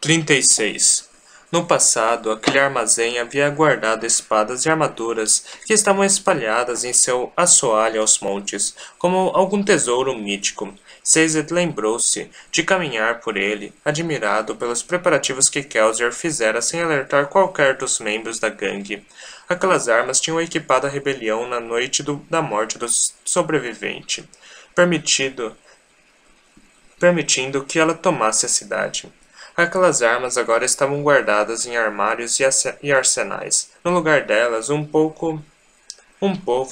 36. No passado, aquele armazém havia guardado espadas e armaduras que estavam espalhadas em seu assoalho aos montes, como algum tesouro mítico. Sazed lembrou-se de caminhar por ele, admirado pelos preparativos que Kelsier fizera sem alertar qualquer dos membros da gangue. Aquelas armas tinham equipado a rebelião na noite da morte do sobrevivente, permitindo que ela tomasse a cidade. Aquelas armas agora estavam guardadas em armários e arsenais. No lugar delas, um povo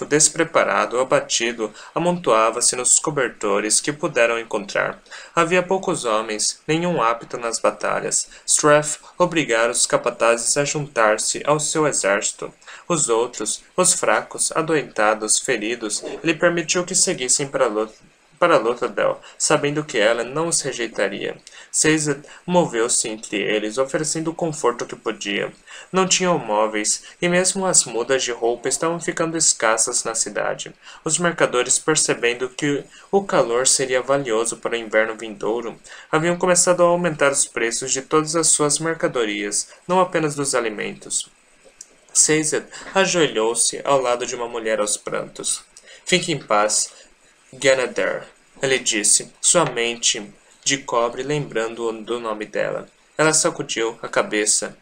despreparado, abatido, amontoava-se nos cobertores que puderam encontrar. Havia poucos homens, nenhum apto nas batalhas. Strath obrigara os capatazes a juntar-se ao seu exército. Os outros, os fracos, adoentados, feridos, ele permitiu que seguissem para Luthadel, sabendo que ela não os rejeitaria. Sazed moveu-se entre eles, oferecendo o conforto que podia. Não tinham móveis, e mesmo as mudas de roupa estavam ficando escassas na cidade. Os mercadores, percebendo que o calor seria valioso para o inverno vindouro, haviam começado a aumentar os preços de todas as suas mercadorias, não apenas dos alimentos. Sazed ajoelhou-se ao lado de uma mulher aos prantos. Fique em paz, Ganadar, ele disse, sua mente de cobre lembrando do nome dela. Ela sacudiu a cabeça.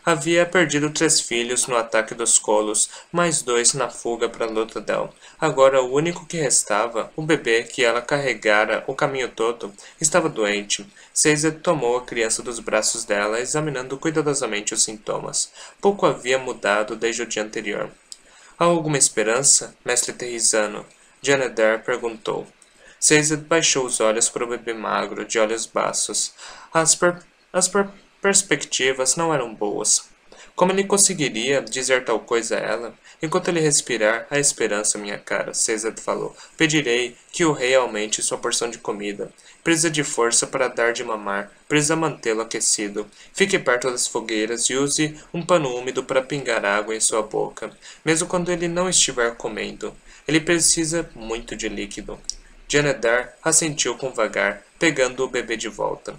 Havia perdido 3 filhos no ataque dos Colos, mais 2 na fuga para Luthadel. Agora o único que restava, o bebê que ela carregara o caminho todo, estava doente. Sazed tomou a criança dos braços dela, examinando cuidadosamente os sintomas. Pouco havia mudado desde o dia anterior. Há alguma esperança, mestre Terrizano? Janedar perguntou. Sazed baixou os olhos para o bebê magro, de olhos baços. As perspectivas não eram boas. Como ele conseguiria dizer tal coisa a ela? Enquanto ele respirar, há esperança, minha cara, Sazed falou. Pedirei que o rei aumente sua porção de comida. Precisa de força para dar de mamar. Precisa mantê-lo aquecido. Fique perto das fogueiras e use um pano úmido para pingar água em sua boca, mesmo quando ele não estiver comendo. Ele precisa muito de líquido. Janedar assentiu com vagar, pegando o bebê de volta.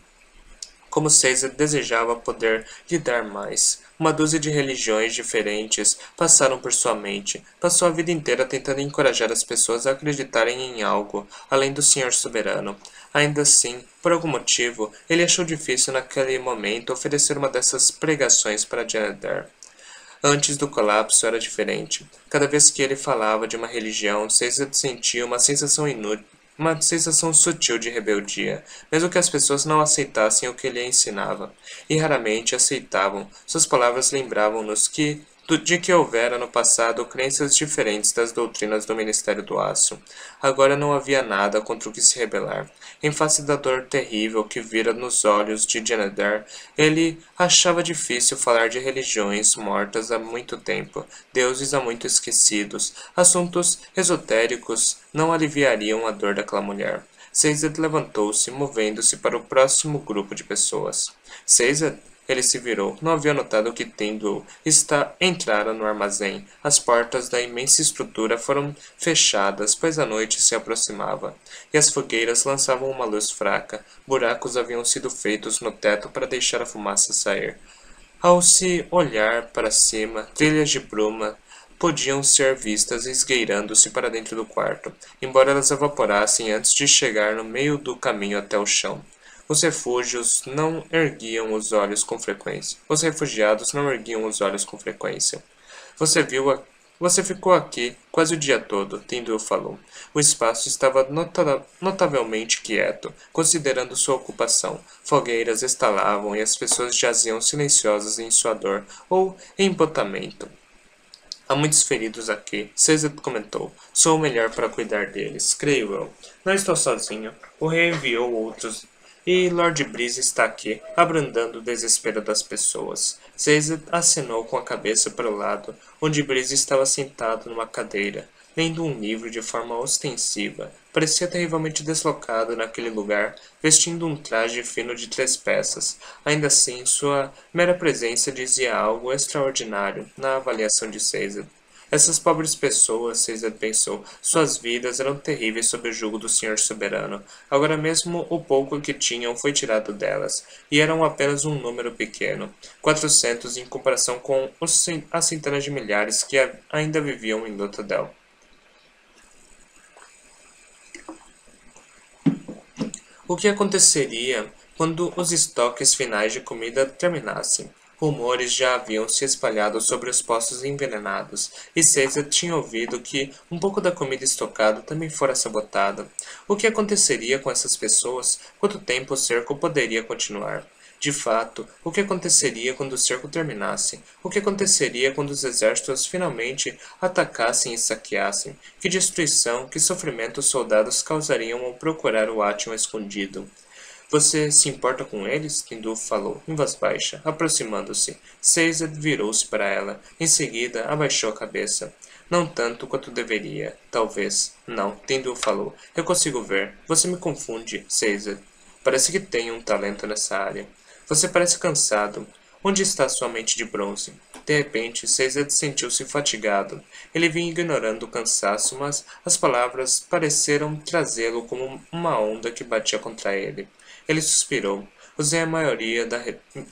Como Sazed desejava poder lhe dar mais. Uma dúzia de religiões diferentes passaram por sua mente. Passou a vida inteira tentando encorajar as pessoas a acreditarem em algo, além do Senhor Soberano. Ainda assim, por algum motivo, ele achou difícil naquele momento oferecer uma dessas pregações para Janedar. Antes do colapso era diferente. Cada vez que ele falava de uma religião, Sazed sentia uma sensação sutil de rebeldia, mesmo que as pessoas não aceitassem o que ele ensinava, e raramente aceitavam. Suas palavras lembravam-nos de que houvera no passado crenças diferentes das doutrinas do Ministério do Aço. Agora não havia nada contra o que se rebelar. Em face da dor terrível que vira nos olhos de Janedar, ele achava difícil falar de religiões mortas há muito tempo, deuses há muito esquecidos. Assuntos esotéricos não aliviariam a dor daquela mulher. Sazed levantou-se, movendo-se para o próximo grupo de pessoas. Sazed? Ele se virou. Não havia notado que Tindall entrara no armazém. As portas da imensa estrutura foram fechadas, pois a noite se aproximava, e as fogueiras lançavam uma luz fraca. Buracos haviam sido feitos no teto para deixar a fumaça sair. Ao se olhar para cima, trilhas de bruma podiam ser vistas esgueirando-se para dentro do quarto, embora elas evaporassem antes de chegar no meio do caminho até o chão. Os refugiados não erguiam os olhos com frequência. Você ficou aqui quase o dia todo, Tindall falou. O espaço estava notavelmente quieto, considerando sua ocupação. Fogueiras estalavam e as pessoas jaziam silenciosas em sua dor ou embotamento. Há muitos feridos aqui, Sazed comentou. Sou o melhor para cuidar deles, creio eu. Não estou sozinho. O rei enviou outros. E Lord Breeze está aqui, abrandando o desespero das pessoas. Sazed acenou com a cabeça para o lado, onde Breeze estava sentado numa cadeira, lendo um livro de forma ostensiva. Parecia terrivelmente deslocado naquele lugar, vestindo um traje fino de 3 peças. Ainda assim, sua mera presença dizia algo extraordinário na avaliação de Sazed. Essas pobres pessoas, Caesar pensou, suas vidas eram terríveis sob o jugo do Senhor soberano. Agora mesmo o pouco que tinham foi tirado delas, e eram apenas um número pequeno, 400 em comparação com as centenas de milhares que ainda viviam em Luthadel. O que aconteceria quando os estoques finais de comida terminassem? Rumores já haviam se espalhado sobre os poços envenenados, e Caesar tinha ouvido que um pouco da comida estocada também fora sabotada. O que aconteceria com essas pessoas? Quanto tempo o cerco poderia continuar? De fato, o que aconteceria quando o cerco terminasse? O que aconteceria quando os exércitos finalmente atacassem e saqueassem? Que destruição, que sofrimento os soldados causariam ao procurar o Átimo escondido? Você se importa com eles? Tinduf falou, em voz baixa, aproximando-se. Caesar virou-se para ela. Em seguida, abaixou a cabeça. Não tanto quanto deveria. Talvez. Não, Tinduf falou. Eu consigo ver. Você me confunde, Caesar. Parece que tem um talento nessa área. Você parece cansado. Onde está sua mente de bronze? De repente, Caesar sentiu-se fatigado. Ele vinha ignorando o cansaço, mas as palavras pareceram trazê-lo como uma onda que batia contra ele. Ele suspirou. Usei a maioria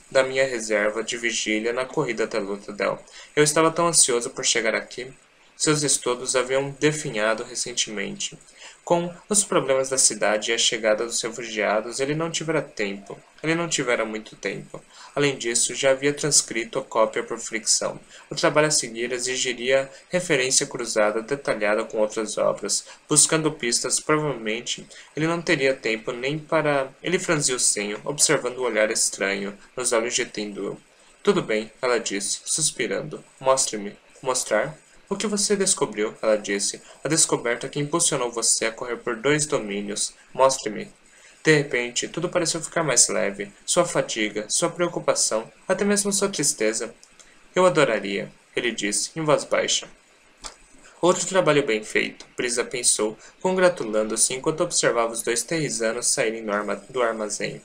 da minha reserva de vigília na corrida até Luthadel. Eu estava tão ansioso por chegar aqui. Seus estudos haviam definhado recentemente. Com os problemas da cidade e a chegada dos refugiados, ele não tivera tempo. Ele não tivera muito tempo. Além disso, já havia transcrito a cópia por fricção. O trabalho a seguir exigiria referência cruzada detalhada com outras obras. Buscando pistas, provavelmente, ele não teria tempo nem para... Ele franziu o senho, observando o olhar estranho nos olhos de Tendu. Tudo bem, ela disse, suspirando. Mostre-me. Mostrar? O que você descobriu? Ela disse. A descoberta que impulsionou você a correr por 2 domínios. Mostre-me. De repente, tudo pareceu ficar mais leve. Sua fadiga, sua preocupação, até mesmo sua tristeza. Eu adoraria, ele disse, em voz baixa. Outro trabalho bem feito, Brisa pensou, congratulando-se enquanto observava os 2 terrisanos saírem do armazém.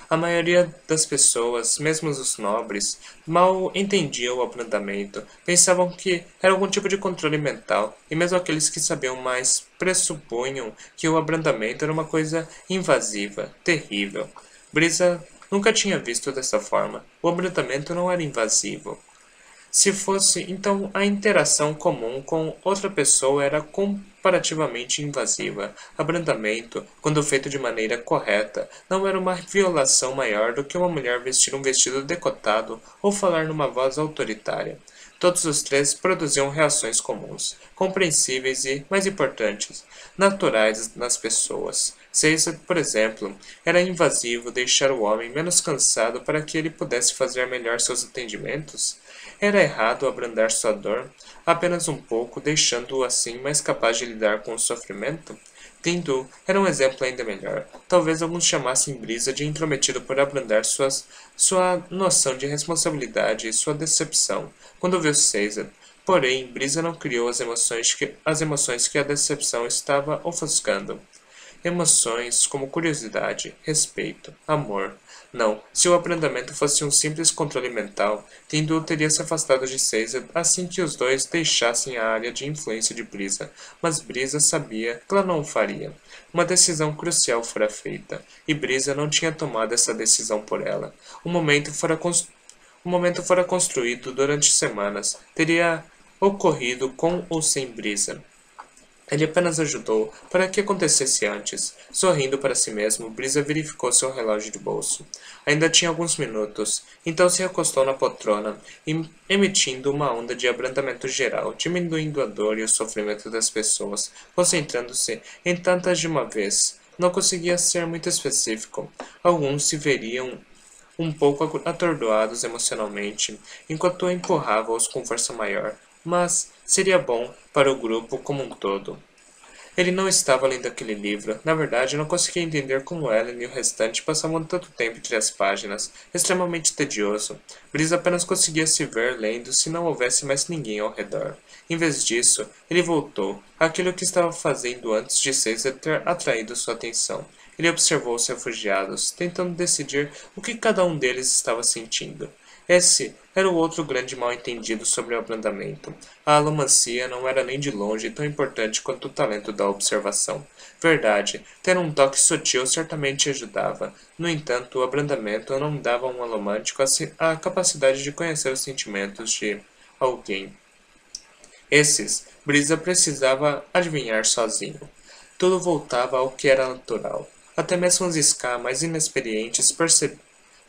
A maioria das pessoas, mesmo os nobres, mal entendiam o abrandamento, pensavam que era algum tipo de controle mental, e mesmo aqueles que sabiam mais pressupunham que o abrandamento era uma coisa invasiva, terrível. Brisa nunca tinha visto dessa forma. O abrandamento não era invasivo. Se fosse, então a interação comum com outra pessoa era comparativamente invasiva. Abrandamento, quando feito de maneira correta, não era uma violação maior do que uma mulher vestir um vestido decotado ou falar numa voz autoritária. Todos os 3 produziam reações comuns, compreensíveis e, mais importantes, naturais nas pessoas. Caesar, por exemplo, era invasivo deixar o homem menos cansado para que ele pudesse fazer melhor seus atendimentos? Era errado abrandar sua dor, apenas um pouco, deixando-o assim mais capaz de lidar com o sofrimento? Tendu era um exemplo ainda melhor. Talvez alguns chamassem Brisa de intrometido por abrandar sua noção de responsabilidade e sua decepção, quando viu Caesar. Porém, Brisa não criou as emoções que a decepção estava ofuscando. Emoções como curiosidade, respeito, amor. Não, se o abrandamento fosse um simples controle mental, Tendu teria se afastado de Caesar assim que os 2 deixassem a área de influência de Brisa, mas Brisa sabia que ela não o faria. Uma decisão crucial fora feita, e Brisa não tinha tomado essa decisão por ela. O momento fora construído durante semanas, teria ocorrido com ou sem Brisa. Ele apenas ajudou para que acontecesse antes. Sorrindo para si mesmo, Brisa verificou seu relógio de bolso. Ainda tinha alguns minutos, então se recostou na poltrona, emitindo uma onda de abrandamento geral, diminuindo a dor e o sofrimento das pessoas, concentrando-se em tantas de uma vez. Não conseguia ser muito específico. Alguns se veriam um pouco atordoados emocionalmente, enquanto empurrava-os com força maior, mas seria bom para o grupo como um todo. Ele não estava lendo aquele livro. Na verdade, não conseguia entender como Ellen e o restante passavam tanto tempo entre as páginas. Extremamente tedioso. Brisa apenas conseguia se ver lendo se não houvesse mais ninguém ao redor. Em vez disso, ele voltou àquilo que estava fazendo antes de Caesar ter atraído sua atenção. Ele observou os refugiados, tentando decidir o que cada um deles estava sentindo. Esse era o outro grande mal-entendido sobre o abrandamento. A alomancia não era nem de longe tão importante quanto o talento da observação. Verdade, ter um toque sutil certamente ajudava. No entanto, o abrandamento não dava a um alomântico a capacidade de conhecer os sentimentos de alguém. Esses, Brisa precisava adivinhar sozinho. Tudo voltava ao que era natural. Até mesmo os Ska mais inexperientes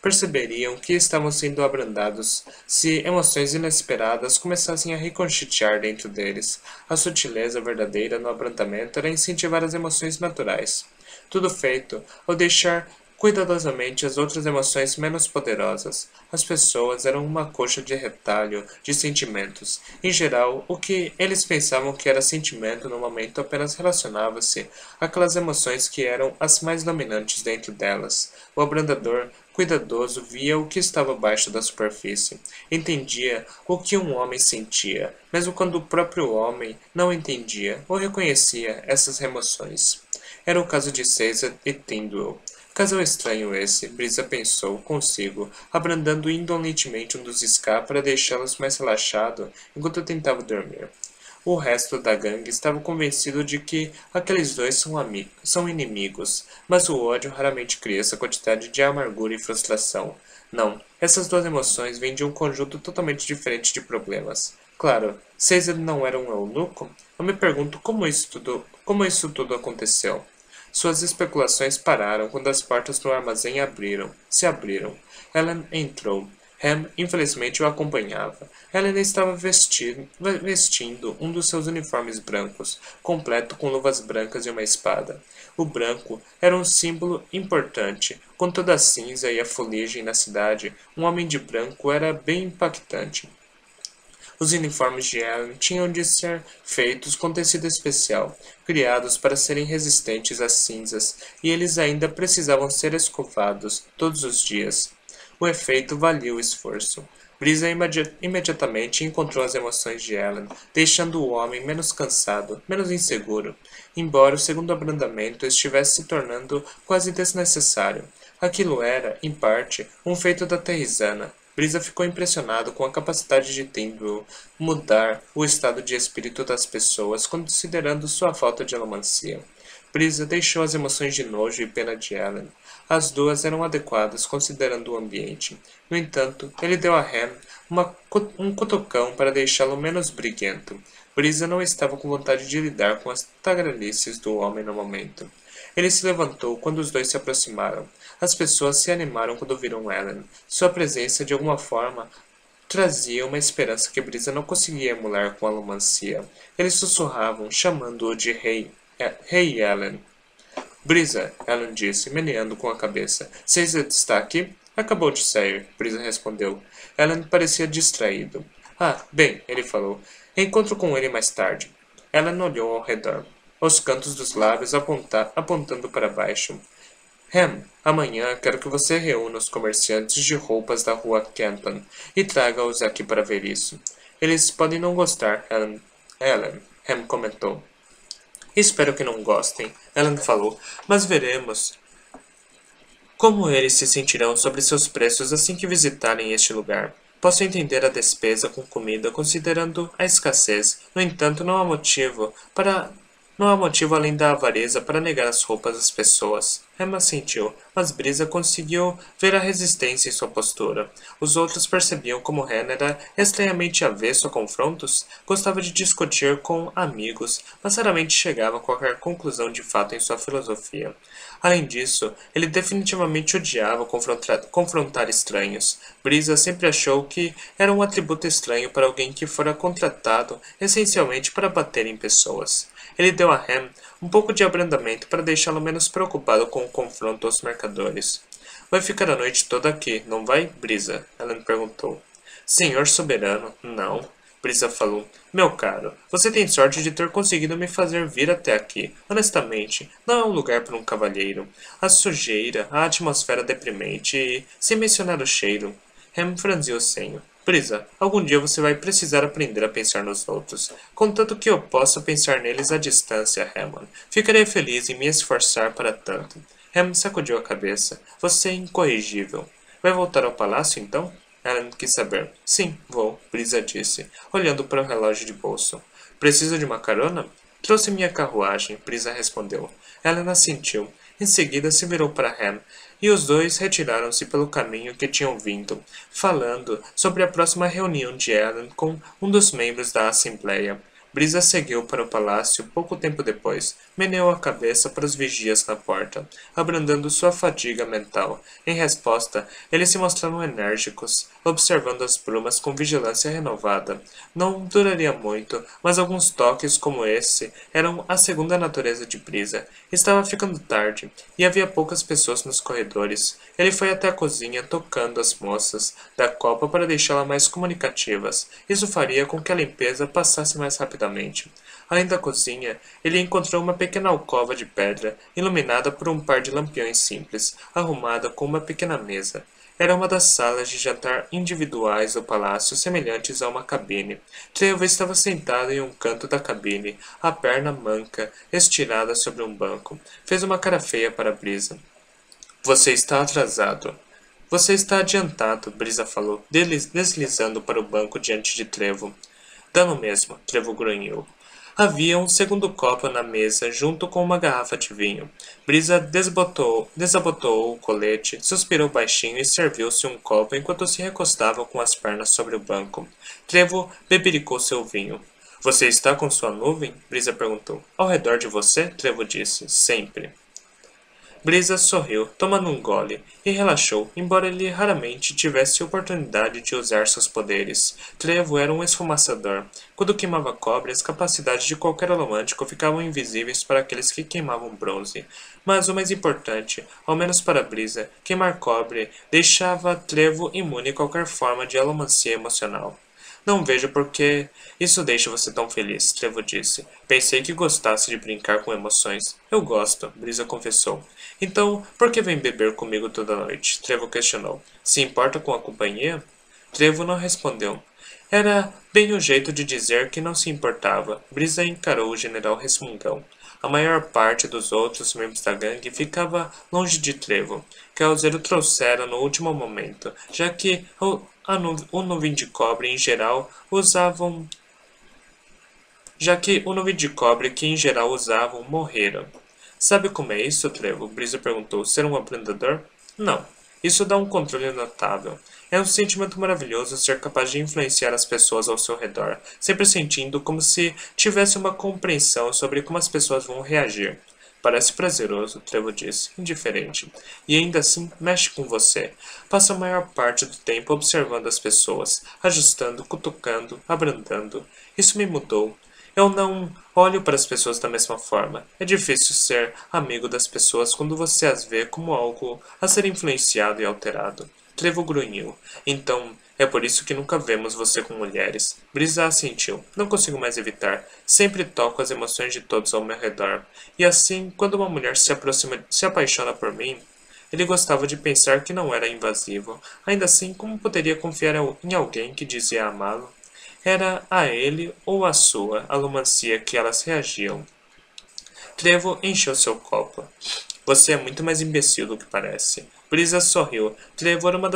perceberiam que estavam sendo abrandados se emoções inesperadas começassem a ricochetear dentro deles. A sutileza verdadeira no abrandamento era incentivar as emoções naturais. Tudo feito ao deixar cuidadosamente as outras emoções menos poderosas. As pessoas eram uma coxa de retalho de sentimentos. Em geral, o que eles pensavam que era sentimento no momento apenas relacionava-se àquelas emoções que eram as mais dominantes dentro delas. O abrandador cuidadoso via o que estava abaixo da superfície. Entendia o que um homem sentia, mesmo quando o próprio homem não entendia ou reconhecia essas emoções. Era o caso de Caesar e Tyndall. Casal estranho esse, Brisa pensou consigo, abrandando indolentemente um dos Ska para deixá-los mais relaxado enquanto tentava dormir. O resto da gangue estava convencido de que aqueles dois são inimigos, mas o ódio raramente cria essa quantidade de amargura e frustração. Não, essas duas emoções vêm de um conjunto totalmente diferente de problemas. Claro, Caesar não era um eunuco? Eu me pergunto como isso tudo aconteceu. Suas especulações pararam quando as portas do armazém se abriram. Helen entrou. Ham, infelizmente, o acompanhava. Helen estava vestindo um dos seus uniformes brancos, completo com luvas brancas e uma espada. O branco era um símbolo importante. Com toda a cinza e a fuligem na cidade, um homem de branco era bem impactante. Os uniformes de Ellen tinham de ser feitos com tecido especial, criados para serem resistentes às cinzas, e eles ainda precisavam ser escovados todos os dias. O efeito valia o esforço. Brisa imediatamente encontrou as emoções de Ellen, deixando o homem menos cansado, menos inseguro, embora o segundo abrandamento estivesse se tornando quase desnecessário. Aquilo era, em parte, um feito da Terrizana. Brisa ficou impressionado com a capacidade de Tyndall mudar o estado de espírito das pessoas, considerando sua falta de alomancia. Brisa deixou as emoções de nojo e pena de Ellen. As duas eram adequadas, considerando o ambiente. No entanto, ele deu a Ham um cutucão para deixá-lo menos briguento. Brisa não estava com vontade de lidar com as tagarelices do homem no momento. Ele se levantou quando os dois se aproximaram. As pessoas se animaram quando viram Ellen. Sua presença, de alguma forma, trazia uma esperança que Brisa não conseguia emular com a alomancia. Eles sussurravam, chamando-o de Rei. Rei Ellen. Brisa, Ellen disse, meneando com a cabeça. Caesar está aqui? Acabou de sair, Brisa respondeu. Ellen parecia distraído. Ah, bem, ele falou. Encontro com ele mais tarde. Ellen olhou ao redor, os cantos dos lábios apontando para baixo. Ham, amanhã quero que você reúna os comerciantes de roupas da rua Canton e traga-os aqui para ver isso. Eles podem não gostar, Ellen, Ham comentou. Espero que não gostem, Ellen falou, mas veremos como eles se sentirão sobre seus preços assim que visitarem este lugar. Posso entender a despesa com comida considerando a escassez, no entanto não há motivo além da avareza para negar as roupas às pessoas. Emma sentiu, mas Brisa conseguiu ver a resistência em sua postura. Os outros percebiam como Ren era estranhamente avesso a confrontos, gostava de discutir com amigos, mas raramente chegava a qualquer conclusão de fato em sua filosofia. Além disso, ele definitivamente odiava confrontar estranhos. Brisa sempre achou que era um atributo estranho para alguém que fora contratado essencialmente para bater em pessoas. Ele deu a Ham um pouco de abrandamento para deixá-lo menos preocupado com o confronto aos mercadores. Vai ficar a noite toda aqui, não vai, Brisa? Ellen perguntou. Senhor soberano, não. Brisa falou. Meu caro, você tem sorte de ter conseguido me fazer vir até aqui. Honestamente, não é um lugar para um cavalheiro. A sujeira, a atmosfera deprimente e, sem mencionar o cheiro. Ham franziu o senho. Brisa, algum dia você vai precisar aprender a pensar nos outros. Contanto que eu possa pensar neles à distância, Hammond. Ficarei feliz em me esforçar para tanto. Ham sacudiu a cabeça. Você é incorrigível. Vai voltar ao palácio, então? Ellen quis saber. Sim, vou, Brisa disse, olhando para o relógio de bolso. Precisa de uma carona? Trouxe minha carruagem, Brisa respondeu. Ellen assentiu. Em seguida se virou para Ham, e os dois retiraram-se pelo caminho que tinham vindo, falando sobre a próxima reunião de Ellen com um dos membros da Assembleia. Brisa seguiu para o palácio pouco tempo depois. Meneou a cabeça para os vigias na porta, abrandando sua fadiga mental. Em resposta, eles se mostraram enérgicos, observando as brumas com vigilância renovada. Não duraria muito, mas alguns toques como esse eram a segunda natureza de Brisa. Estava ficando tarde, e havia poucas pessoas nos corredores. Ele foi até a cozinha tocando as moças da copa para deixá-las mais comunicativas. Isso faria com que a limpeza passasse mais rapidamente. Além da cozinha, ele encontrou uma pequena alcova de pedra, iluminada por um par de lampiões simples, arrumada com uma pequena mesa. Era uma das salas de jantar individuais do palácio, semelhantes a uma cabine. Trevo estava sentado em um canto da cabine, a perna manca, estirada sobre um banco. Fez uma cara feia para Brisa. Você está atrasado. Você está adiantado, Brisa falou, deslizando para o banco diante de Trevo. Dá no mesmo, Trevo grunhiu. Havia um segundo copo na mesa, junto com uma garrafa de vinho. Brisa desabotoou o colete, suspirou baixinho e serviu-se um copo enquanto se recostava com as pernas sobre o banco. Trevo bebericou seu vinho. Você está com sua nuvem? Brisa perguntou. Ao redor de você? Trevo disse. Sempre. Brisa sorriu, tomando um gole, e relaxou, embora ele raramente tivesse oportunidade de usar seus poderes. Trevo era um esfumaçador. Quando queimava cobre, as capacidades de qualquer alomântico ficavam invisíveis para aqueles que queimavam bronze. Mas o mais importante, ao menos para Brisa, queimar cobre deixava Trevo imune a qualquer forma de alomancia emocional. Não vejo por que isso deixa você tão feliz, Trevo disse. Pensei que gostasse de brincar com emoções. Eu gosto, Brisa confessou. Então, por que vem beber comigo toda noite? Trevo questionou. Se importa com a companhia? Trevo não respondeu. Era bem o jeito de dizer que não se importava. Brisa encarou o general resmungão. A maior parte dos outros membros da gangue ficava longe de Trevo, que Alzero trouxera no último momento, já que o nuvem de cobre em geral usavam morreram. Sabe como é isso, Trevo? Brisa perguntou. Ser um aprendedor? Não. Isso dá um controle notável. É um sentimento maravilhoso ser capaz de influenciar as pessoas ao seu redor, sempre sentindo como se tivesse uma compreensão sobre como as pessoas vão reagir. Parece prazeroso, Trevo disse, indiferente. E ainda assim, mexe com você. Passa a maior parte do tempo observando as pessoas, ajustando, cutucando, abrandando. Isso me mudou. Eu não olho para as pessoas da mesma forma. É difícil ser amigo das pessoas quando você as vê como algo a ser influenciado e alterado. Trevo grunhiu. Então, é por isso que nunca vemos você com mulheres. Brisa assentiu. Não consigo mais evitar. Sempre toco as emoções de todos ao meu redor. E assim, quando uma mulher se apaixona por mim, ele gostava de pensar que não era invasivo. Ainda assim, como poderia confiar em alguém que dizia amá-lo? Era a ele ou a sua alomancia que elas reagiam. Trevo encheu seu copo. Você é muito mais imbecil do que parece. Brisa sorriu. Trevo era uma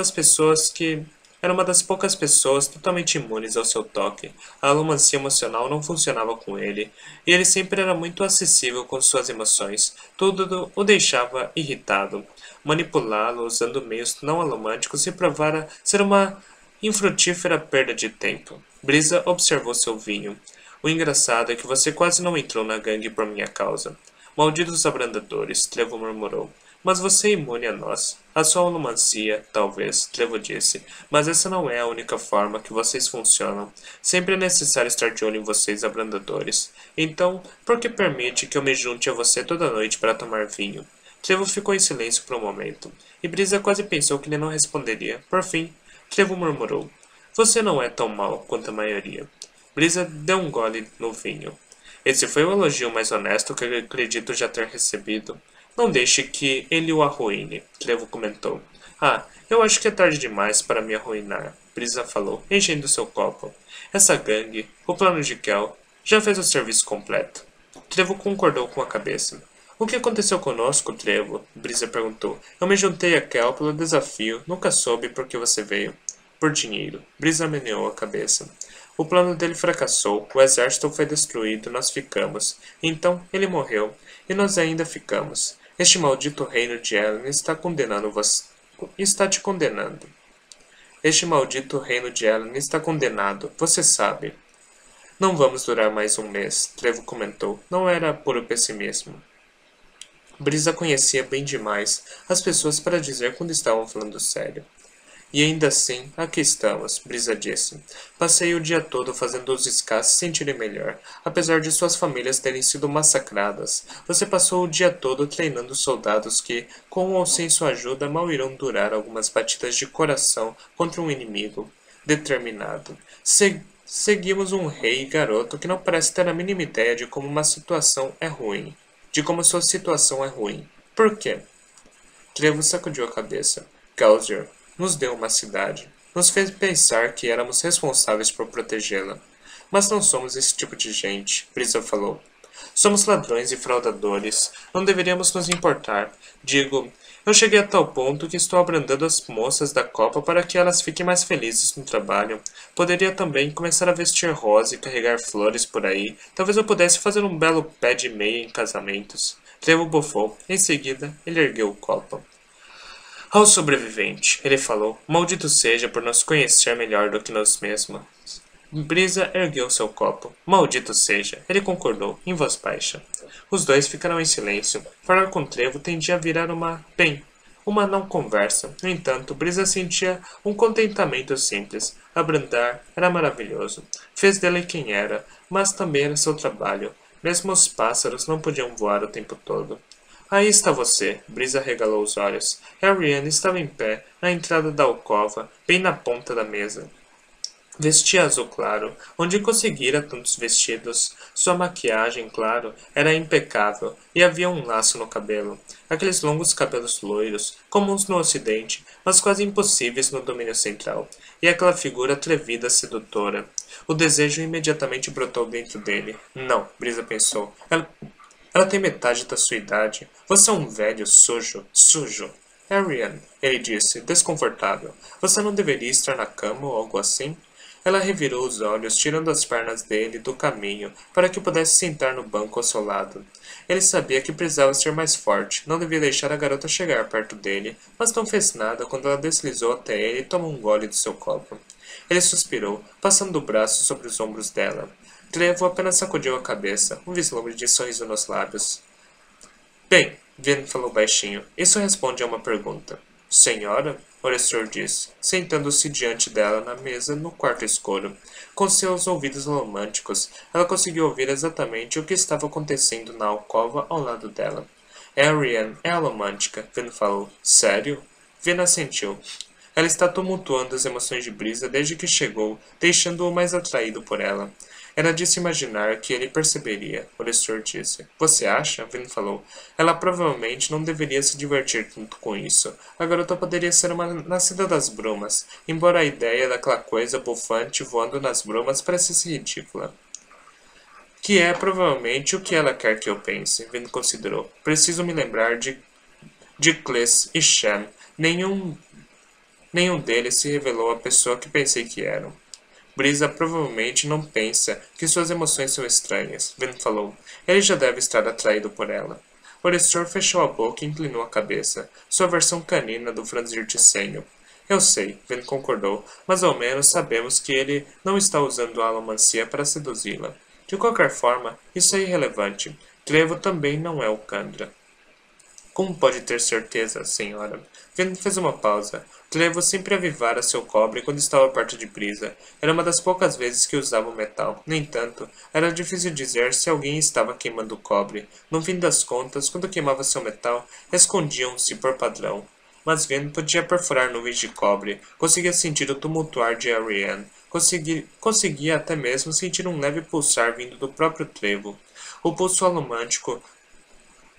das poucas pessoas totalmente imunes ao seu toque. A alomancia emocional não funcionava com ele, e ele sempre era muito acessível com suas emoções. Tudo o deixava irritado. Manipulá-lo usando meios não alomânticos se provara ser uma infrutífera perda de tempo. Brisa observou seu vinho. O engraçado é que você quase não entrou na gangue por minha causa. Malditos abrandadores, Trevo murmurou. Mas você é imune a nós. A sua alomancia, talvez, Trevo disse. Mas essa não é a única forma que vocês funcionam. Sempre é necessário estar de olho em vocês, abrandadores. Então, por que permite que eu me junte a você toda noite para tomar vinho? Trevo ficou em silêncio por um momento, e Brisa quase pensou que ele não responderia. Por fim, Trevo murmurou. Você não é tão mau quanto a maioria. Brisa deu um gole no vinho. Esse foi o elogio mais honesto que eu acredito já ter recebido. Não deixe que ele o arruine, Trevo comentou. Ah, eu acho que é tarde demais para me arruinar, Brisa falou, enchendo seu copo. Essa gangue, o plano de Kel, já fez o serviço completo. Trevo concordou com a cabeça. O que aconteceu conosco, Trevo? Brisa perguntou. Eu me juntei a Kel pelo desafio, nunca soube por que você veio. por dinheiro. Brisa meneou a cabeça. O plano dele fracassou, o exército foi destruído, nós ficamos. Então, ele morreu, e nós ainda ficamos. Este maldito reino de Ellen está condenando você. Está te condenando. Este maldito reino de Ellen está condenado, você sabe. Não vamos durar mais um mês, Trevo comentou. Não era puro pessimismo. Brisa conhecia bem demais as pessoas para dizer quando estavam falando sério. E ainda assim, aqui estamos, Brisa disse. Passei o dia todo fazendo os Skas se sentirem melhor, apesar de suas famílias terem sido massacradas. Você passou o dia todo treinando soldados que, com ou sem sua ajuda, mal irão durar algumas batidas de coração contra um inimigo determinado. Seguimos um rei garoto que não parece ter a mínima ideia de como uma situação é ruim. De como sua situação é ruim. Por quê? Trevo sacudiu a cabeça. Gauser nos deu uma cidade. Nos fez pensar que éramos responsáveis por protegê-la. Mas não somos esse tipo de gente, Brisa falou. Somos ladrões e fraudadores. Não deveríamos nos importar. Digo, eu cheguei a tal ponto que estou abrandando as moças da Copa para que elas fiquem mais felizes no trabalho. Poderia também começar a vestir rosa e carregar flores por aí. Talvez eu pudesse fazer um belo pé de meia em casamentos. Trevo bufou. Em seguida, ele ergueu o copo. Ao sobrevivente, ele falou, maldito seja por nos conhecer melhor do que nós mesmos. Brisa ergueu seu copo. Maldito seja, ele concordou, em voz baixa. Os dois ficaram em silêncio. Falar com Trevo tendia a virar uma não conversa. No entanto, Brisa sentia um contentamento simples. Abrandar era maravilhoso. Fez dele quem era, mas também era seu trabalho. Mesmo os pássaros não podiam voar o tempo todo. Aí está você, Brisa regalou os olhos. Ariane estava em pé, na entrada da alcova, bem na ponta da mesa. Vestia azul claro, onde conseguira tantos vestidos. Sua maquiagem, claro, era impecável, e havia um laço no cabelo. Aqueles longos cabelos loiros, comuns no ocidente, mas quase impossíveis no domínio central. E aquela figura atrevida, sedutora. O desejo imediatamente brotou dentro dele. Não, Brisa pensou. Ela tem metade da sua idade. Você é um velho sujo. Ariane, ele disse, desconfortável. Você não deveria estar na cama ou algo assim? Ela revirou os olhos, tirando as pernas dele do caminho, para que pudesse sentar no banco ao seu lado. Ele sabia que precisava ser mais forte, não devia deixar a garota chegar perto dele, mas não fez nada quando ela deslizou até ele e tomou um gole de seu copo. Ele suspirou, passando o braço sobre os ombros dela. Trevo apenas sacudiu a cabeça, um vislumbre de sorriso nos lábios. Bem, Vin falou baixinho, isso responde a uma pergunta. Senhora? Orestor disse, sentando-se diante dela na mesa no quarto escuro. Com seus ouvidos românticos, ela conseguiu ouvir exatamente o que estava acontecendo na alcova ao lado dela. Ariane é a romântica, Vin falou. Sério? Vin assentiu. Ela está tumultuando as emoções de Brisa desde que chegou, deixando-o mais atraído por ela. Era de se imaginar que ele perceberia, Orestor disse. Você acha? Vin falou. Ela provavelmente não deveria se divertir tanto com isso. A garota poderia ser uma nascida das brumas, embora a ideia daquela coisa bufante voando nas brumas parecesse ridícula. Que é provavelmente o que ela quer que eu pense, Vin considerou. Preciso me lembrar de Cles e Shem. Nenhum deles se revelou a pessoa que pensei que eram. Brisa provavelmente não pensa que suas emoções são estranhas, Vin falou. Ele já deve estar atraído por ela. Orestor fechou a boca e inclinou a cabeça, sua versão canina do franzir de senho. Eu sei, Vin concordou, mas ao menos sabemos que ele não está usando a alomancia para seduzi-la. De qualquer forma, isso é irrelevante. Trevo também não é o Kandra. Como pode ter certeza, senhora? Vin fez uma pausa. Trevo sempre avivara seu cobre quando estava perto de Brisa. Era uma das poucas vezes que usava o metal. No entanto, era difícil dizer se alguém estava queimando o cobre. No fim das contas, quando queimava seu metal, escondiam-se por padrão. Mas Vin podia perfurar nuvens de cobre. Conseguia sentir o tumultuar de Ariane. Conseguia até mesmo sentir um leve pulsar vindo do próprio Trevo. O pulso alomântico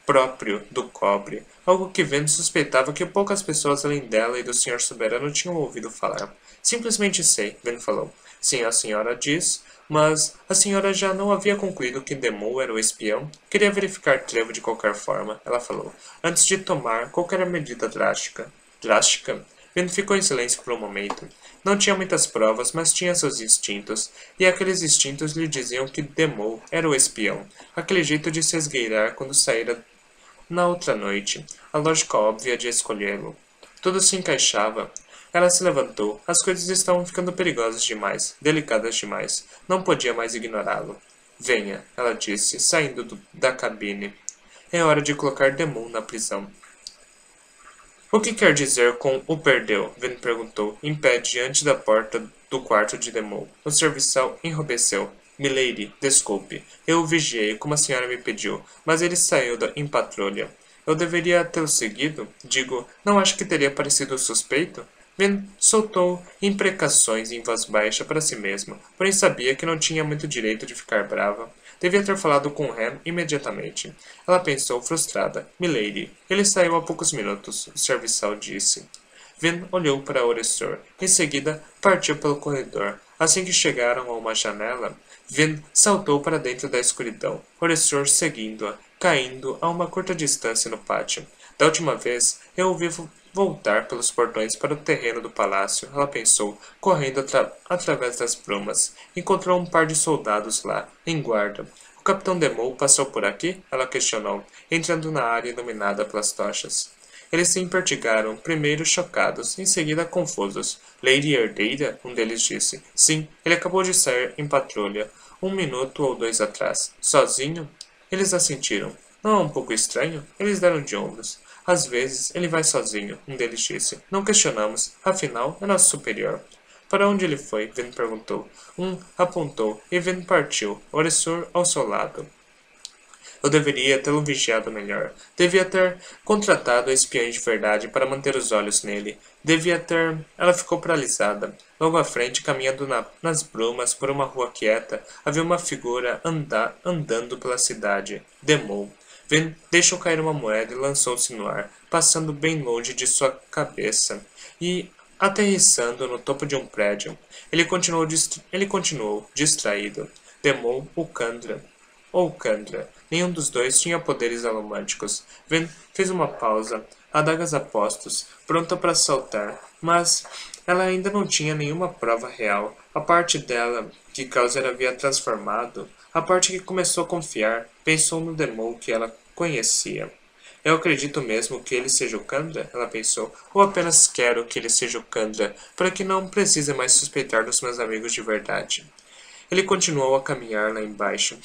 próprio do cobre, algo que Vin suspeitava que poucas pessoas além dela e do Sr. Soberano tinham ouvido falar. Simplesmente sei, Vin falou. Sim, a senhora diz, mas a senhora já não havia concluído que Demou era o espião? Queria verificar Trevo de qualquer forma, ela falou, antes de tomar qualquer medida drástica. Drástica? Vin ficou em silêncio por um momento. Não tinha muitas provas, mas tinha seus instintos, e aqueles instintos lhe diziam que Demou era o espião, aquele jeito de se esgueirar quando saíra na outra noite, a lógica óbvia de escolhê-lo. Tudo se encaixava. Ela se levantou. As coisas estavam ficando perigosas demais, delicadas demais. Não podia mais ignorá-lo. Venha, ela disse, saindo da cabine. É hora de colocar Demon na prisão. O que quer dizer com o perdeu? Vin perguntou, em pé diante da porta do quarto de Demon. O serviçal enrubesceu. Milady, desculpe. Eu o vigiei, como a senhora me pediu, mas ele saiu em patrulha. Eu deveria tê-lo seguido? Digo, não acho que teria parecido suspeito? Vin soltou imprecações em voz baixa para si mesma, porém sabia que não tinha muito direito de ficar brava. Devia ter falado com Ham imediatamente. Ela pensou frustrada. Milady. Ele saiu há poucos minutos, o serviçal disse. Vin olhou para Orestor. Em seguida, partiu pelo corredor. Assim que chegaram a uma janela, Vin saltou para dentro da escuridão, Orestor seguindo-a, caindo a uma curta distância no pátio. Da última vez, eu ouvi voltar pelos portões para o terreno do palácio, ela pensou, correndo através das brumas. Encontrou um par de soldados lá, em guarda. O capitão Demou passou por aqui? Ela questionou, entrando na área iluminada pelas tochas. Eles se impertigaram, primeiro chocados, em seguida confusos. Lady Herdeira? Um deles disse. Sim, ele acabou de sair em patrulha, 1 minuto ou 2 atrás. Sozinho? Eles assentiram. Não é um pouco estranho? Eles deram de ombros. Às vezes, ele vai sozinho, um deles disse. Não questionamos, afinal, é nosso superior. Para onde ele foi? Vin perguntou. Um apontou, e Vin partiu, Oresur ao seu lado. Eu deveria tê-lo vigiado melhor. Devia ter contratado espiões de verdade para manter os olhos nele. Devia ter... Ela ficou paralisada. Logo à frente, caminhando nas brumas por uma rua quieta, havia uma figura andando pela cidade. Demou. Vin deixou cair uma moeda e lançou-se no ar, passando bem longe de sua cabeça e aterrissando no topo de um prédio. Ele continuou distraído. Demou o Kandra. Ou Kandra. Nenhum dos dois tinha poderes alomânticos. Vin fez uma pausa, adagas a postos, pronta para saltar, mas ela ainda não tinha nenhuma prova real. A parte dela que Kauser havia transformado, a parte que começou a confiar, pensou no Demon que ela conhecia. Eu acredito mesmo que ele seja o Kandra, ela pensou, ou apenas quero que ele seja o Kandra, para que não precise mais suspeitar dos meus amigos de verdade. Ele continuou a caminhar lá embaixo,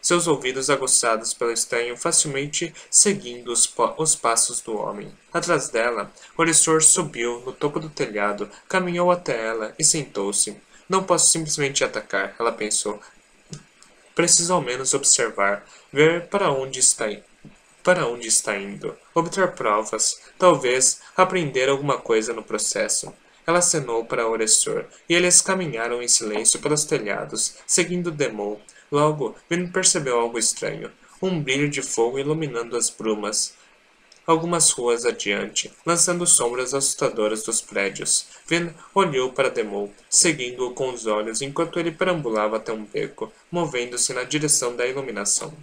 seus ouvidos aguçados pelo estranho facilmente seguindo os passos do homem. Atrás dela, Orestor subiu no topo do telhado, caminhou até ela e sentou-se. Não posso simplesmente atacar, ela pensou. Preciso ao menos observar, ver para onde está indo, obter provas, talvez aprender alguma coisa no processo. Ela acenou para Orestor, e eles caminharam em silêncio pelos telhados, seguindo Demou. Logo, Vin percebeu algo estranho, um brilho de fogo iluminando as brumas. Algumas ruas adiante, lançando sombras assustadoras dos prédios. Vin olhou para Demou, seguindo-o com os olhos enquanto ele perambulava até um beco, movendo-se na direção da iluminação.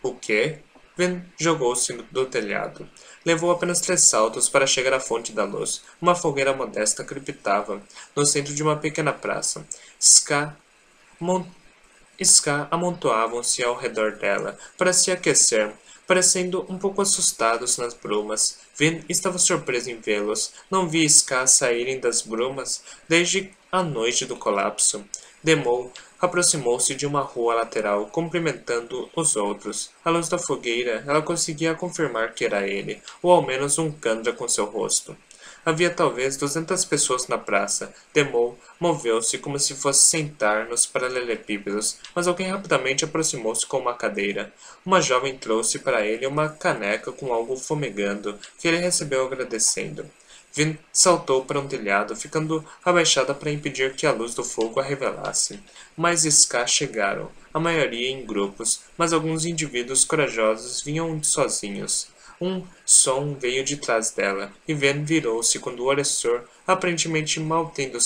O quê? Vin jogou-se do telhado. Levou apenas 3 saltos para chegar à fonte da luz. Uma fogueira modesta crepitava no centro de uma pequena praça. Ska amontoavam-se ao redor dela, para se aquecer, parecendo um pouco assustados nas brumas. Vin estava surpreso em vê-los. Não via Ska saírem das brumas desde a noite do colapso. Demou aproximou-se de uma rua lateral, cumprimentando os outros. À luz da fogueira, ela conseguia confirmar que era ele, ou ao menos um Kandra com seu rosto. Havia talvez 200 pessoas na praça. Demou moveu-se como se fosse sentar nos paralelepípedos, mas alguém rapidamente aproximou-se com uma cadeira. Uma jovem trouxe para ele uma caneca com algo fumegando, que ele recebeu agradecendo. Vin saltou para um telhado, ficando abaixada para impedir que a luz do fogo a revelasse. Mais Ska chegaram, a maioria em grupos, mas alguns indivíduos corajosos vinham sozinhos. Um som veio de trás dela, e Vin virou-se quando o Orestor, aparentemente mal tendo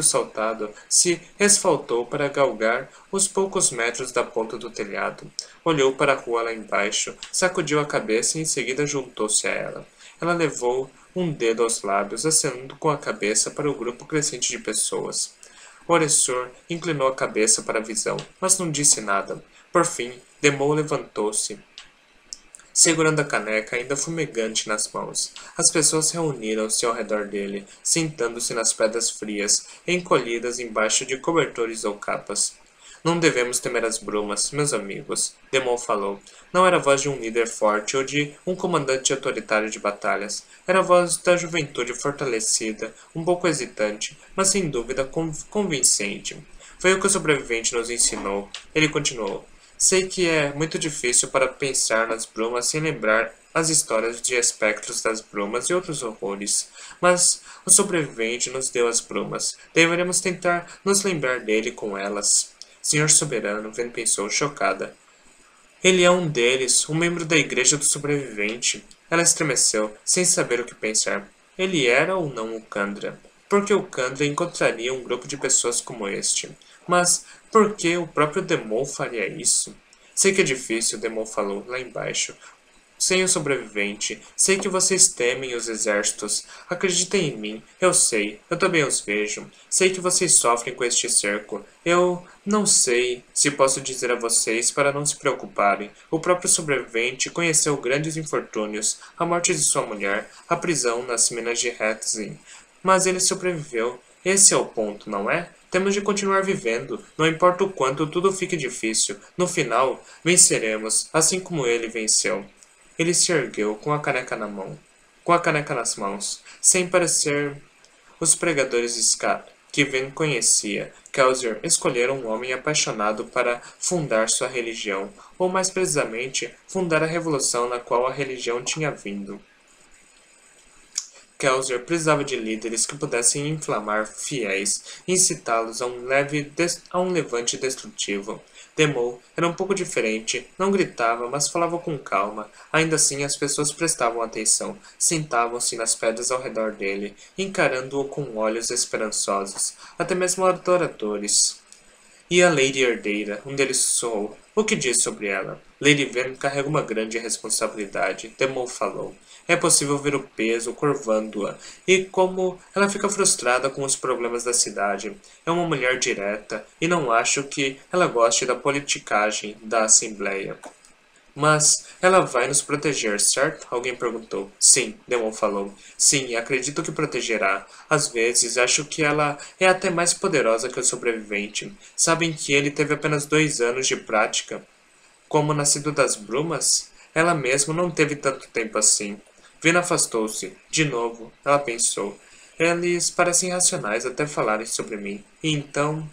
saltado, se resfaltou para galgar os poucos metros da ponta do telhado. Olhou para a rua lá embaixo, sacudiu a cabeça e em seguida juntou-se a ela. Ela levou um dedo aos lábios, acenando com a cabeça para o grupo crescente de pessoas. O Oressor inclinou a cabeça para a visão, mas não disse nada. Por fim, Demou levantou-se, segurando a caneca ainda fumegante nas mãos. As pessoas reuniram-se ao redor dele, sentando-se nas pedras frias, encolhidas embaixo de cobertores ou capas. Não devemos temer as brumas, meus amigos, Demon falou. Não era a voz de um líder forte ou de um comandante autoritário de batalhas. Era a voz da juventude fortalecida, um pouco hesitante, mas sem dúvida convincente. Foi o que o sobrevivente nos ensinou. Ele continuou. Sei que é muito difícil para pensar nas brumas sem lembrar as histórias de espectros das brumas e outros horrores, mas o sobrevivente nos deu as brumas. Deveremos tentar nos lembrar dele com elas. Senhor Soberano, Ven pensou, chocada. Ele é um deles, um membro da Igreja do Sobrevivente. Ela estremeceu, sem saber o que pensar. Ele era ou não o Kandra? Por que o Kandra encontraria um grupo de pessoas como este? Mas por que o próprio Demon faria isso? Sei que é difícil, Demon falou, lá embaixo. Sem o sobrevivente, sei que vocês temem os exércitos. Acreditem em mim, eu também os vejo. Sei que vocês sofrem com este cerco. Eu não sei se posso dizer a vocês para não se preocuparem. O próprio sobrevivente conheceu grandes infortúnios, a morte de sua mulher, a prisão nas minas de Hetzin. Mas ele sobreviveu. Esse é o ponto, não é? Temos de continuar vivendo, não importa o quanto tudo fique difícil. No final, venceremos, assim como ele venceu. Ele se ergueu com a caneca nas mãos, sem parecer os pregadores que Ven conhecia. Kelsier escolhera um homem apaixonado para fundar sua religião, ou mais precisamente, fundar a revolução na qual a religião tinha vindo. Kelsier precisava de líderes que pudessem inflamar fiéis e incitá-los a um levante destrutivo. Demou era um pouco diferente, não gritava, mas falava com calma. Ainda assim, as pessoas prestavam atenção, sentavam-se nas pedras ao redor dele, encarando-o com olhos esperançosos, até mesmo adoradores. E a Lady Herdeira, um deles sussurrou. O que diz sobre ela? Lady Ven carrega uma grande responsabilidade, Demou falou. É possível ver o peso curvando-a, e como ela fica frustrada com os problemas da cidade. É uma mulher direta, e não acho que ela goste da politicagem da Assembleia. Mas ela vai nos proteger, certo? Alguém perguntou. Sim, Demon falou. Sim, acredito que protegerá. Às vezes, acho que ela é até mais poderosa que o sobrevivente. Sabem que ele teve apenas 2 anos de prática. Como nascido das brumas, ela mesma não teve tanto tempo assim. Vina afastou-se. De novo, ela pensou. Eles parecem racionais até falarem sobre mim. E então...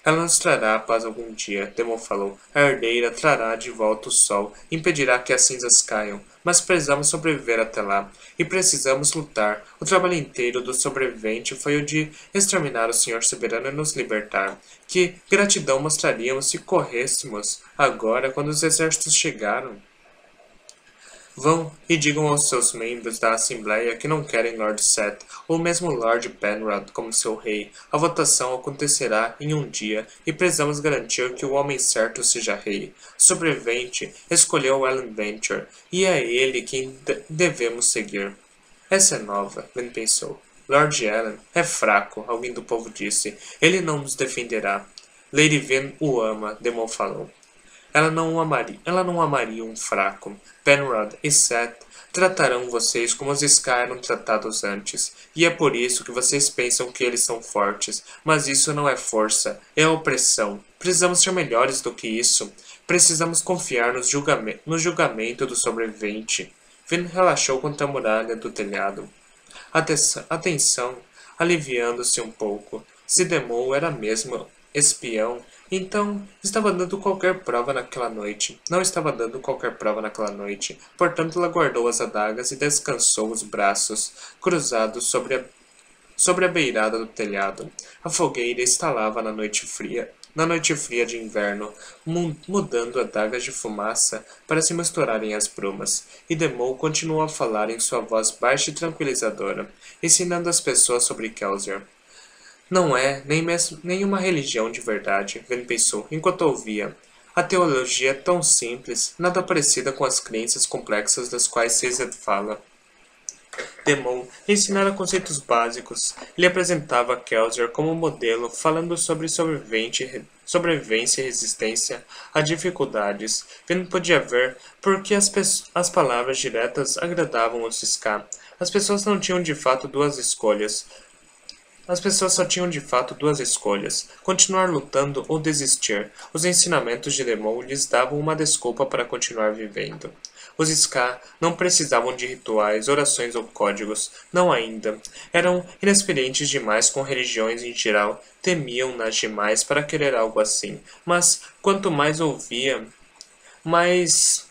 Ela nos trará a paz algum dia, Demon falou. A herdeira trará de volta o sol, impedirá que as cinzas caiam. Mas precisamos sobreviver até lá. E precisamos lutar. O trabalho inteiro do sobrevivente foi o de exterminar o Senhor Soberano e nos libertar. Que gratidão mostraríamos se corrêssemos agora quando os exércitos chegaram? Vão e digam aos seus membros da Assembleia que não querem Lord Set, ou mesmo Lord Penrod como seu rei. A votação acontecerá em um dia, e precisamos garantir que o homem certo seja rei. O sobrevivente escolheu Alan Venture, e é ele quem devemos seguir. Essa é nova, Len pensou. Lord Alan é fraco, alguém do povo disse. Ele não nos defenderá. Lady Ven o ama, Demon falou. Ela não amaria um fraco. Penrod e Seth tratarão vocês como os Sky eram tratados antes, e é por isso que vocês pensam que eles são fortes. Mas isso não é força, é opressão. Precisamos ser melhores do que isso. Precisamos confiar no julgamento do sobrevivente. Vin relaxou contra a muralha do telhado. Atenção, aliviando-se um pouco. Se Demou era mesmo espião, então estava dando qualquer prova naquela noite. Não estava dando qualquer prova naquela noite. Portanto, ela guardou as adagas e descansou os braços cruzados sobre a beirada do telhado. A fogueira estalava na noite fria de inverno, mudando adagas de fumaça para se misturarem às brumas. E Demou continuou a falar em sua voz baixa e tranquilizadora, ensinando as pessoas sobre Kelsier. Não é nem uma religião de verdade, Ven pensou, enquanto ouvia. A teologia é tão simples, nada parecida com as crenças complexas das quais César fala. Demon lhe ensinara conceitos básicos. Ele apresentava Kelsier como modelo, falando sobre sobrevivência e resistência a dificuldades. Vin podia ver por que as palavras diretas agradavam os Ska. As pessoas não tinham de fato duas escolhas. As pessoas só tinham de fato duas escolhas: continuar lutando ou desistir. Os ensinamentos de Demon lhes davam uma desculpa para continuar vivendo. Os Ska não precisavam de rituais, orações ou códigos, não ainda. Eram inexperientes demais com religiões em geral, temiam-nas demais para querer algo assim. Mas quanto mais ouvia, mais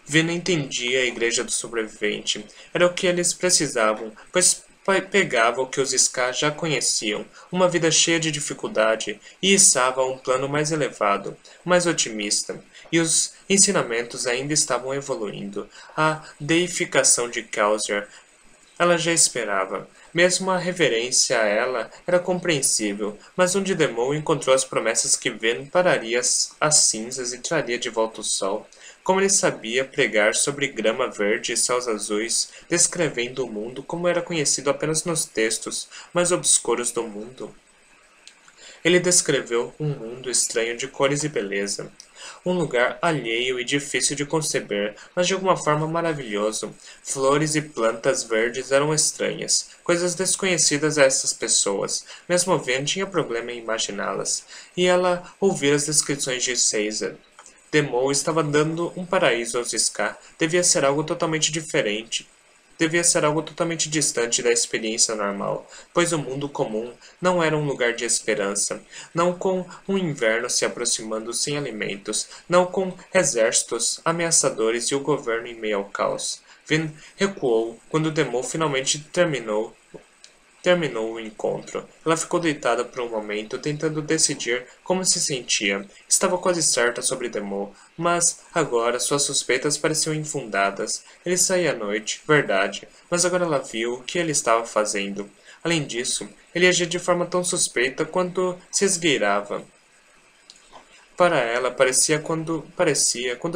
Vina entendia a Igreja do Sobrevivente. Era o que eles precisavam, pois pegava o que os Ska já conheciam, uma vida cheia de dificuldade, e içava a um plano mais elevado, mais otimista. E os ensinamentos ainda estavam evoluindo. A deificação de Kelsier ela já esperava. Mesmo a reverência a ela era compreensível, mas onde Demon encontrou as promessas que Ven pararia as cinzas e traria de volta o sol. Como ele sabia pregar sobre grama verde e céus azuis, descrevendo o mundo como era conhecido apenas nos textos mais obscuros do mundo. Ele descreveu um mundo estranho de cores e beleza. Um lugar alheio e difícil de conceber, mas de alguma forma maravilhoso. Flores e plantas verdes eram estranhas, coisas desconhecidas a essas pessoas. Mesmo Ven tinha problema em imaginá-las, e ela ouvira as descrições de Caesar. Demol estava dando um paraíso aos Ska. Devia ser algo totalmente diferente. Devia ser algo totalmente distante da experiência normal, pois o mundo comum não era um lugar de esperança, não com um inverno se aproximando sem alimentos, não com exércitos ameaçadores e o governo em meio ao caos. Vin recuou quando Demol finalmente terminou o encontro. Ela ficou deitada por um momento, tentando decidir como se sentia. Estava quase certa sobre Demol, mas agora suas suspeitas pareciam infundadas. Ele saía à noite, verdade, mas agora ela viu o que ele estava fazendo. Além disso, ele agia de forma tão suspeita quanto se esgueirava. Para ela, parecia quando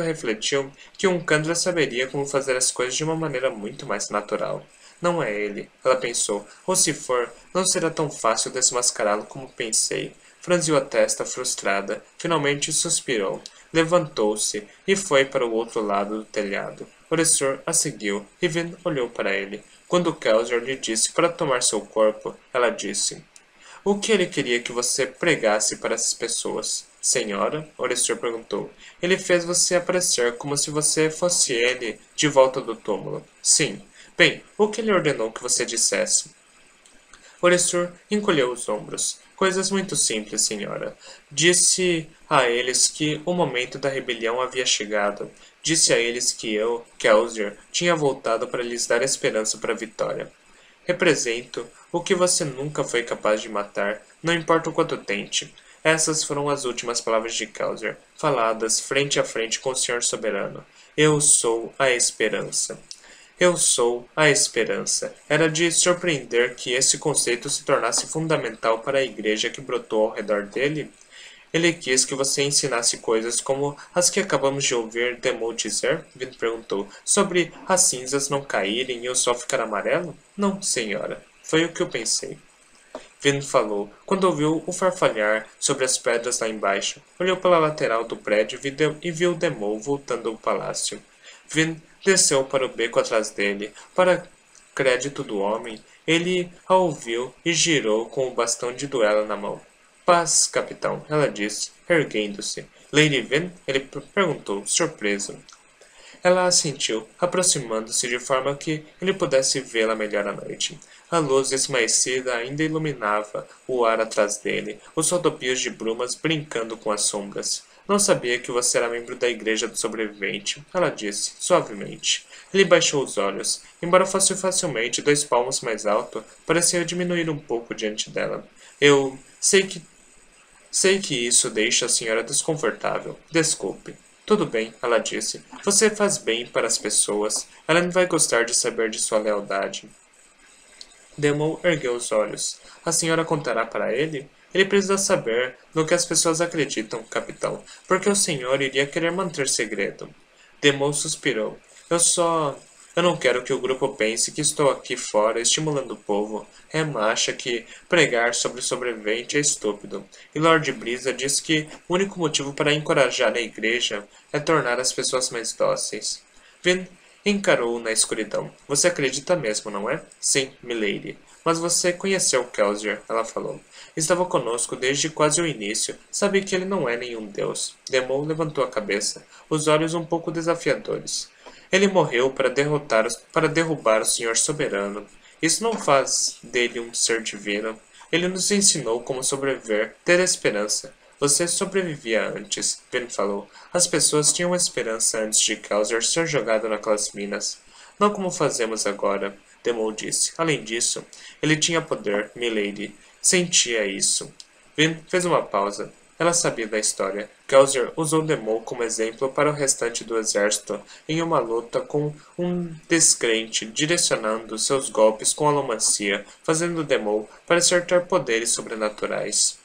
refletiu, que um Kandra saberia como fazer as coisas de uma maneira muito mais natural. Não é ele, ela pensou, ou se for, não será tão fácil desmascará-lo como pensei. Franziu a testa frustrada, finalmente suspirou, levantou-se e foi para o outro lado do telhado. Oressor a seguiu, e Vin olhou para ele. Quando Kelsier lhe disse para tomar seu corpo, ela disse: o que ele queria que você pregasse para essas pessoas? Senhora? Oressor perguntou. Ele fez você aparecer como se você fosse ele de volta do túmulo. Sim. Bem, o que ele ordenou que você dissesse? Oressor encolheu os ombros. Coisas muito simples, senhora. Disse a eles que o momento da rebelião havia chegado. Disse a eles que eu, Kelsier, tinha voltado para lhes dar esperança para a vitória. Represento o que você nunca foi capaz de matar, não importa o quanto tente. Essas foram as últimas palavras de Kelsier, faladas frente a frente com o Senhor Soberano. Eu sou a esperança. Eu sou a esperança. Era de surpreender que esse conceito se tornasse fundamental para a igreja que brotou ao redor dele. Ele quis que você ensinasse coisas como as que acabamos de ouvir Demol dizer? Vin perguntou. Sobre as cinzas não caírem e o sol ficar amarelo? Não, senhora. Foi o que eu pensei. Vin falou, quando ouviu o farfalhar sobre as pedras lá embaixo. Olhou pela lateral do prédio e viu Demol voltando ao palácio. Vin desceu para o beco atrás dele. Para crédito do homem, ele a ouviu e girou com o bastão de duelo na mão. Paz, capitão, ela disse, erguendo-se. Lady Vin? Ele perguntou, surpreso. Ela assentiu, aproximando-se de forma que ele pudesse vê-la melhor à noite. A luz esmaecida ainda iluminava o ar atrás dele, os rodopios de brumas brincando com as sombras. Não sabia que você era membro da Igreja do Sobrevivente, ela disse, suavemente. Ele baixou os olhos. Embora fosse facilmente 2 palmos mais alto, parecia diminuir um pouco diante dela. Eu sei que isso deixa a senhora desconfortável. Desculpe. Tudo bem, ela disse. Você faz bem para as pessoas. Ela não vai gostar de saber de sua lealdade. Demol ergueu os olhos. A senhora contará para ele? Ele precisa saber no que as pessoas acreditam, capitão, porque o senhor iria querer manter segredo. Demol suspirou. Eu só Eu não quero que o grupo pense que estou aqui fora estimulando o povo. Emma acha que pregar sobre o sobrevivente é estúpido. E Lord Brisa diz que o único motivo para encorajar a igreja é tornar as pessoas mais dóceis. Vin encarou-o na escuridão. Você acredita mesmo, não é? Sim, milady. Mas você conheceu Kelsier, ela falou. Estava conosco desde quase o início. Sabe que ele não é nenhum deus. Demon levantou a cabeça, os olhos um pouco desafiadores. Ele morreu para derrubar o Senhor Soberano. Isso não faz dele um ser divino. Ele nos ensinou como sobreviver, ter esperança. Você sobrevivia antes, Ben falou. As pessoas tinham esperança antes de Kelsier ser jogado naquelas minas. Não como fazemos agora, Demol disse. Além disso, ele tinha poder, milady. Sentia isso. Ben fez uma pausa. Ela sabia da história. Kelsier usou Demol como exemplo para o restante do exército em uma luta com um descrente, direcionando seus golpes com alomancia, fazendo Demol parecer ter poderes sobrenaturais.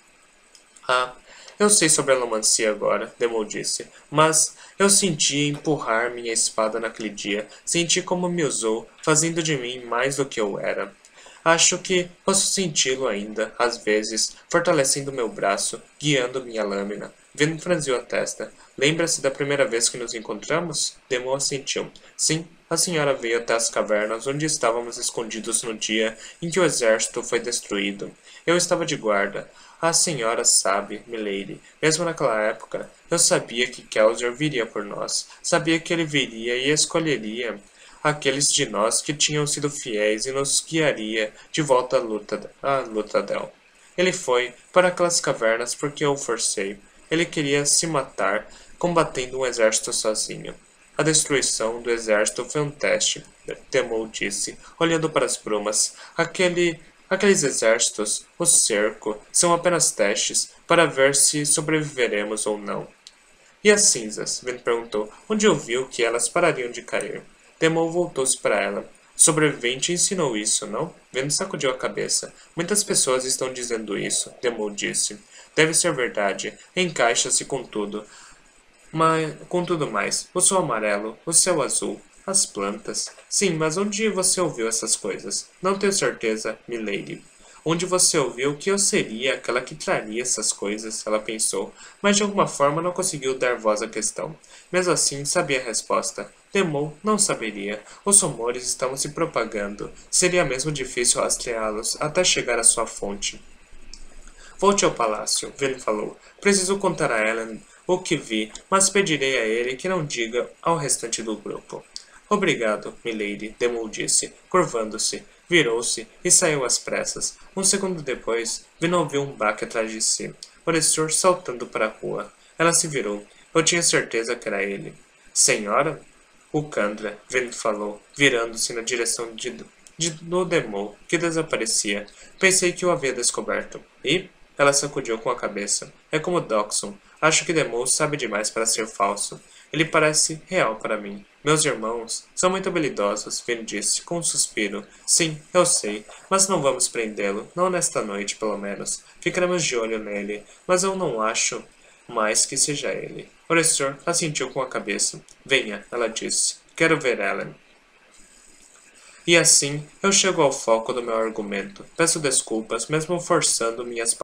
Ah, eu sei sobre a alomancia agora, Demol disse, mas eu senti empurrar minha espada naquele dia. Senti como me usou, fazendo de mim mais do que eu era. Acho que posso senti-lo ainda, às vezes, fortalecendo meu braço, guiando minha lâmina. Vin franziu a testa. Lembra-se da primeira vez que nos encontramos? Demon assentiu. Sim, a senhora veio até as cavernas onde estávamos escondidos no dia em que o exército foi destruído. Eu estava de guarda. A senhora sabe, milady, mesmo naquela época, eu sabia que Kelsier viria por nós. Sabia que ele viria e escolheria aqueles de nós que tinham sido fiéis e nos guiaria de volta à Lutadel. Ele foi para aquelas cavernas porque eu o forcei. Ele queria se matar, combatendo um exército sozinho. A destruição do exército foi um teste, Demol disse, olhando para as brumas. Aqueles exércitos, o cerco, são apenas testes para ver se sobreviveremos ou não. E as cinzas? Vin perguntou, onde ouviu que elas parariam de cair. Demol voltou-se para ela. O sobrevivente ensinou isso, não? Vin sacudiu a cabeça. Muitas pessoas estão dizendo isso, Demol disse. Deve ser verdade. Encaixa-se com tudo. Mas, com tudo mais. O sol amarelo, o céu azul, as plantas. Sim, mas onde você ouviu essas coisas? Não tenho certeza, milady. Onde você ouviu que eu seria aquela que traria essas coisas, ela pensou, mas de alguma forma não conseguiu dar voz à questão. Mesmo assim, sabia a resposta. Demol não saberia. Os rumores estavam se propagando. Seria mesmo difícil rastreá-los até chegar à sua fonte. Volte ao palácio, Vin falou. Preciso contar a Ellen o que vi, mas pedirei a ele que não diga ao restante do grupo. Obrigado, milady, Demol disse, curvando-se. Virou-se e saiu às pressas. Um segundo depois, Vin ouviu um baque atrás de si. Orestor saltando para a rua. Ela se virou. Eu tinha certeza que era ele. Senhora? O Kandra, Vin falou, virando-se na direção do Demol, que desaparecia. Pensei que o havia descoberto. E? Ela sacudiu com a cabeça. É como Doxon. Acho que Demol sabe demais para ser falso. Ele parece real para mim. Meus irmãos são muito habilidosos, Vin disse, com um suspiro. Sim, eu sei, mas não vamos prendê-lo, não nesta noite, pelo menos. Ficaremos de olho nele, mas eu não acho mais que seja ele. Orestor assentiu com a cabeça. Venha, ela disse. Quero ver Ellen. E assim, eu chego ao foco do meu argumento. Peço desculpas, mesmo forçando minhas